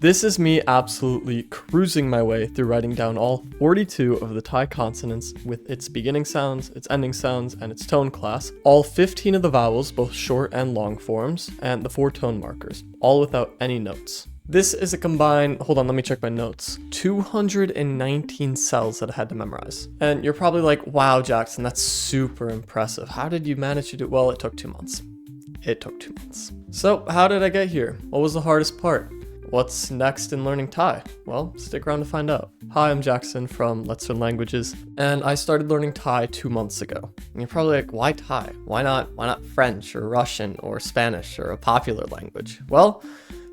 This is me absolutely cruising my way through writing down all 42 of the Thai consonants with its beginning sounds, its ending sounds, and its tone class, all 15 of the vowels, both short and long forms, and the 4 tone markers, all without any notes. This is a combined, hold on, let me check my notes, 219 cells that I had to memorize. And you're probably like, wow, Jackson, that's super impressive. How did you manage to do? Well, it took 2 months. It took 2 months. So how did I get here? What was the hardest part? What's next in learning Thai? Well, stick around to find out. Hi, I'm Jackson from Let's Learn Languages, and I started learning Thai 2 months ago. And you're probably like, why Thai? Why not French or Russian or Spanish or a popular language? Well,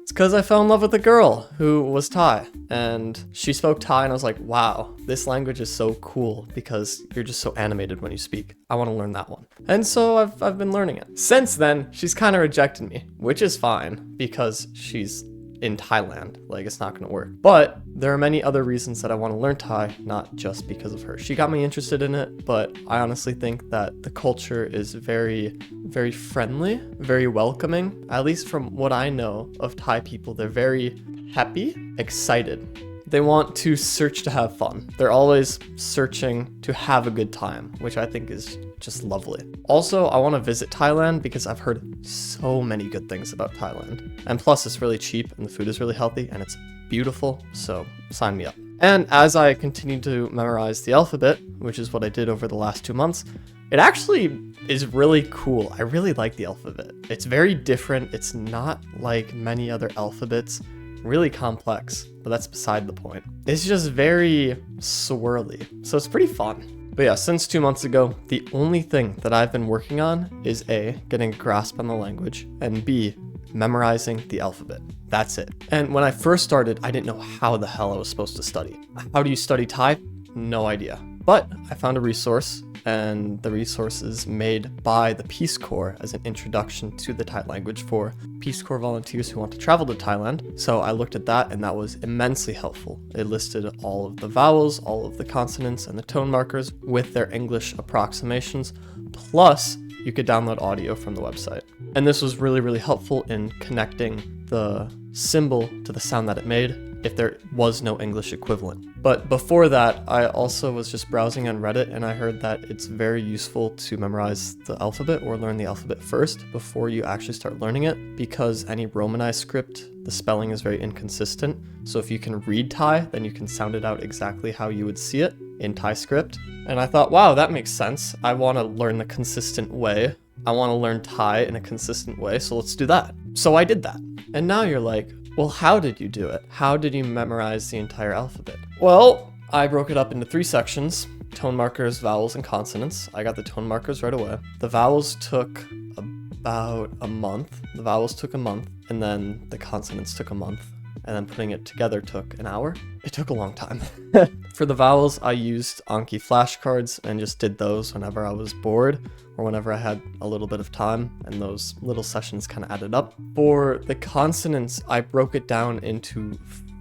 it's because I fell in love with a girl who was Thai, and she spoke Thai, and I was like, wow, this language is so cool because you're just so animated when you speak. I want to learn that one. And so I've been learning it. Since then, she's kind of rejected me, which is fine because she's in Thailand, like it's not gonna work. But there are many other reasons that I want to learn Thai, not just because of her. She got me interested in it, but I honestly think that the culture is very, very friendly, very welcoming. At least from what I know of Thai people, they're very happy, excited. They want to search to have fun. They're always searching to have a good time, which I think is just lovely. Also, I want to visit Thailand because I've heard so many good things about Thailand. And plus, it's really cheap and the food is really healthy and it's beautiful, so sign me up. And as I continue to memorize the alphabet, which is what I did over the last 2 months, it actually is really cool. I really like the alphabet. It's very different. It's not like many other alphabets. Really complex, but that's beside the point. It's just very swirly, so it's pretty fun. But yeah, since 2 months ago, the only thing that I've been working on is A, getting a grasp on the language, and B, memorizing the alphabet. That's it. And when I first started, I didn't know how the hell I was supposed to study. How do you study Thai? No idea. But I found a resource, and the resource is made by the Peace Corps as an introduction to the Thai language for Peace Corps volunteers who want to travel to Thailand. So I looked at that, and that was immensely helpful. It listed all of the vowels, all of the consonants, and the tone markers with their English approximations, plus you could download audio from the website. And this was really, really helpful in connecting the symbol to the sound that it made if there was no English equivalent. But before that, I also was just browsing on Reddit, and I heard that it's very useful to memorize the alphabet or learn the alphabet first before you actually start learning it, because any Romanized script, the spelling is very inconsistent. So if you can read Thai, then you can sound it out exactly how you would see it in Thai script. And I thought, wow, that makes sense. I want to learn the consistent way. I want to learn Thai in a consistent way, so let's do that. So I did that. And now you're like, well, how did you do it? How did you memorize the entire alphabet? Well, I broke it up into 3 sections: tone markers, vowels, and consonants. I got the tone markers right away. The vowels took about a month. The vowels took a month, and then the consonants took a month. And then putting it together took an hour. It took a long time. For the vowels, I used Anki flashcards and just did those whenever I was bored or whenever I had a little bit of time, and those little sessions kind of added up. For the consonants, I broke it down into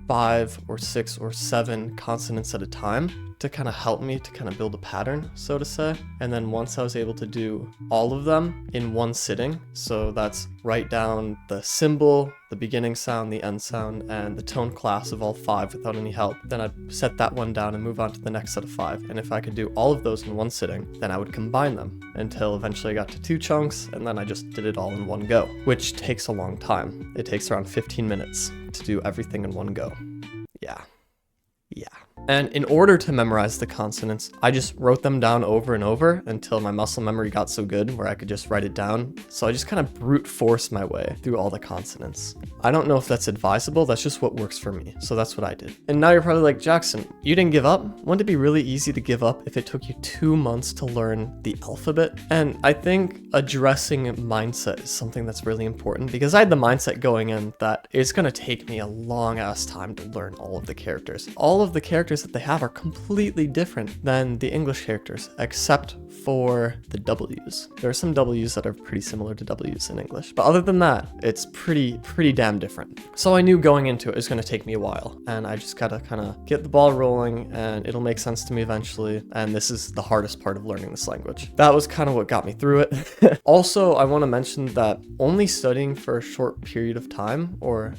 5 or 6 or 7 consonants at a time to kind of help me to kind of build a pattern, so to say. And then once I was able to do all of them in one sitting, so that's write down the symbol, the beginning sound, the end sound, and the tone class of all 5 without any help, then I'd set that one down and move on to the next set of 5. And if I could do all of those in one sitting, then I would combine them until eventually I got to 2 chunks, and then I just did it all in one go, which takes a long time. It takes around 15 minutes to do everything in one go. Yeah. And in order to memorize the consonants, I just wrote them down over and over until my muscle memory got so good where I could just write it down. So I just kind of brute forced my way through all the consonants. I don't know if that's advisable, that's just what works for me. So that's what I did. And now you're probably like, Jackson, you didn't give up? Wouldn't it be really easy to give up if it took you 2 months to learn the alphabet? And I think addressing mindset is something that's really important, because I had the mindset going in that it's going to take me a long ass time to learn all of the characters. All of the characters that they have are completely different than the English characters, except for the W's. There are some W's that are pretty similar to W's in English, but other than that, it's pretty damn different. So I knew going into it was going to take me a while, and I just gotta kind of get the ball rolling, and it'll make sense to me eventually. And this is the hardest part of learning this language. That was kind of what got me through it. Also, I want to mention that only studying for a short period of time, or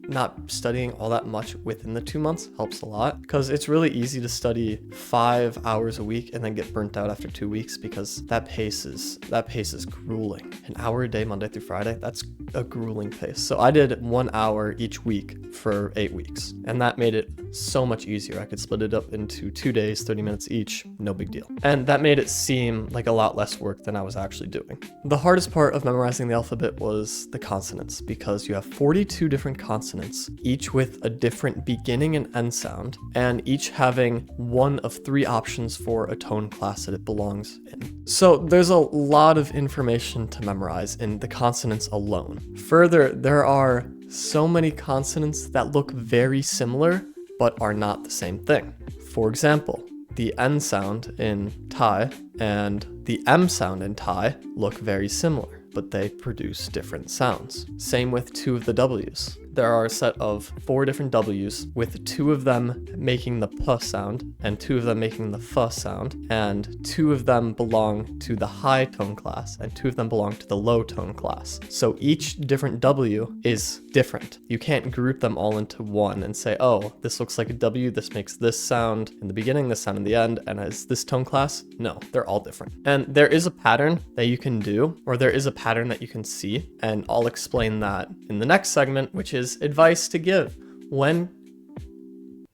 not studying all that much within the 2 months helps a lot, because it's really easy to study 5 hours a week and then get burnt out after 2 weeks, because that pace is grueling. An hour a day, Monday through Friday, that's a grueling pace. So I did 1 hour each week for 8 weeks, and that made it so much easier. I could split it up into 2 days, 30 minutes each, no big deal. And that made it seem like a lot less work than I was actually doing. The hardest part of memorizing the alphabet was the consonants, because you have 42 different consonants, each with a different beginning and end sound, and each having one of 3 options for a tone class that it belongs in. So there's a lot of information to memorize in the consonants alone. Further, there are so many consonants that look very similar but are not the same thing. For example, the N sound in Thai and the M sound in Thai look very similar, but they produce different sounds. Same with 2 of the W's. There are a set of 4 different W's, with 2 of them making the P sound and 2 of them making the F sound, and 2 of them belong to the high tone class and 2 of them belong to the low tone class. So each different W is different. You can't group them all into one and say, oh, this looks like a W, this makes this sound in the beginning, this sound in the end, and is this tone class? No, they're all different. And there is a pattern that you can do, or there is a pattern that you can see, and I'll explain that in the next segment, which is advice to give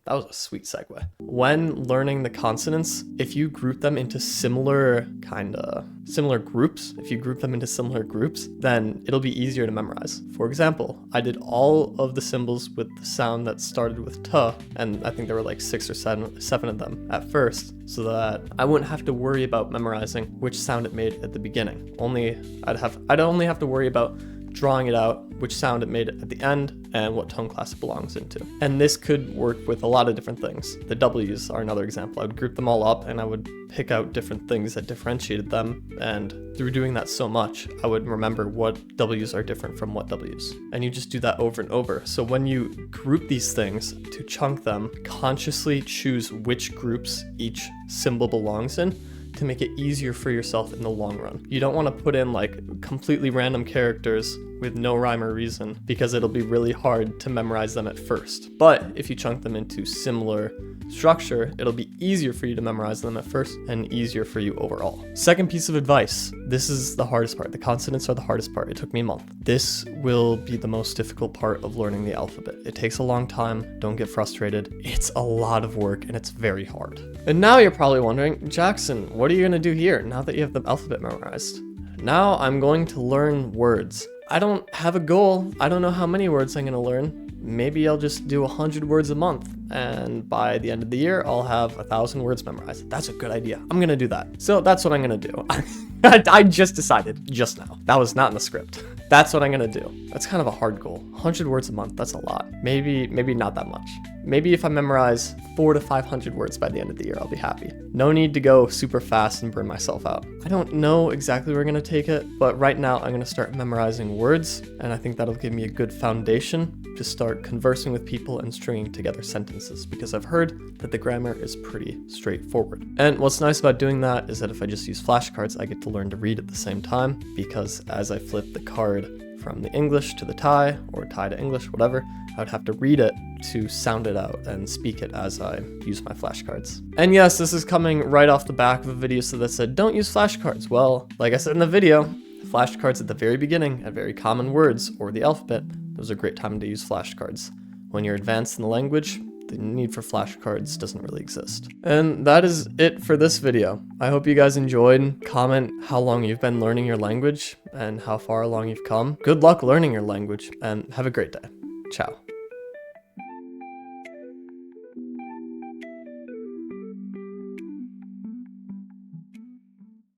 that was a sweet segue. When learning the consonants, if you group them into similar groups, then it'll be easier to memorize. For example, I did all of the symbols with the sound that started with T, and I think there were like 6 or 7 of them at first, so that I wouldn't have to worry about memorizing which sound it made at the beginning. I'd only have to worry about drawing it out, which sound it made at the end, and what tone class it belongs into. And this could work with a lot of different things. The W's are another example. I would group them all up and I would pick out different things that differentiated them, and through doing that so much, I would remember what W's are different from what W's. And you just do that over and over. So when you group these things, to chunk them, consciously choose which groups each symbol belongs in, to make it easier for yourself in the long run. You don't want to put in like completely random characters with no rhyme or reason, because it'll be really hard to memorize them at first. But if you chunk them into similar structure, it'll be easier for you to memorize them at first and easier for you overall. Second piece of advice. This is the hardest part. The consonants are the hardest part. It took me a month. This will be the most difficult part of learning the alphabet. It takes a long time. Don't get frustrated. It's a lot of work and it's very hard. And now you're probably wondering, Jackson, what are you going to do here now that you have the alphabet memorized? Now I'm going to learn words. I don't have a goal. I don't know how many words I'm going to learn. Maybe I'll just do 100 words a month, and by the end of the year, I'll have 1,000 words memorized. That's a good idea. I'm going to do that. So that's what I'm going to do. I just decided just now. That was not in the script. That's what I'm going to do. That's kind of a hard goal. 100 words a month, that's a lot. Maybe not that much. Maybe if I memorize 400 to 500 words by the end of the year, I'll be happy. No need to go super fast and burn myself out. I don't know exactly where I'm going to take it, but right now I'm going to start memorizing words, and I think that'll give me a good foundation to start conversing with people and stringing together sentences, because I've heard that the grammar is pretty straightforward. And what's nice about doing that is that if I just use flashcards, I get to learn to read at the same time, because as I flip the card from the English to the Thai, or Thai to English, whatever, I would have to read it to sound it out and speak it as I use my flashcards. And yes, this is coming right off the back of a video that said, don't use flashcards. Well, like I said in the video, flashcards at the very beginning at very common words or the alphabet, those are a great time to use flashcards. When you're advanced in the language, the need for flashcards doesn't really exist. And that is it for this video. I hope you guys enjoyed. Comment how long you've been learning your language and how far along you've come. Good luck learning your language, and have a great day. Ciao.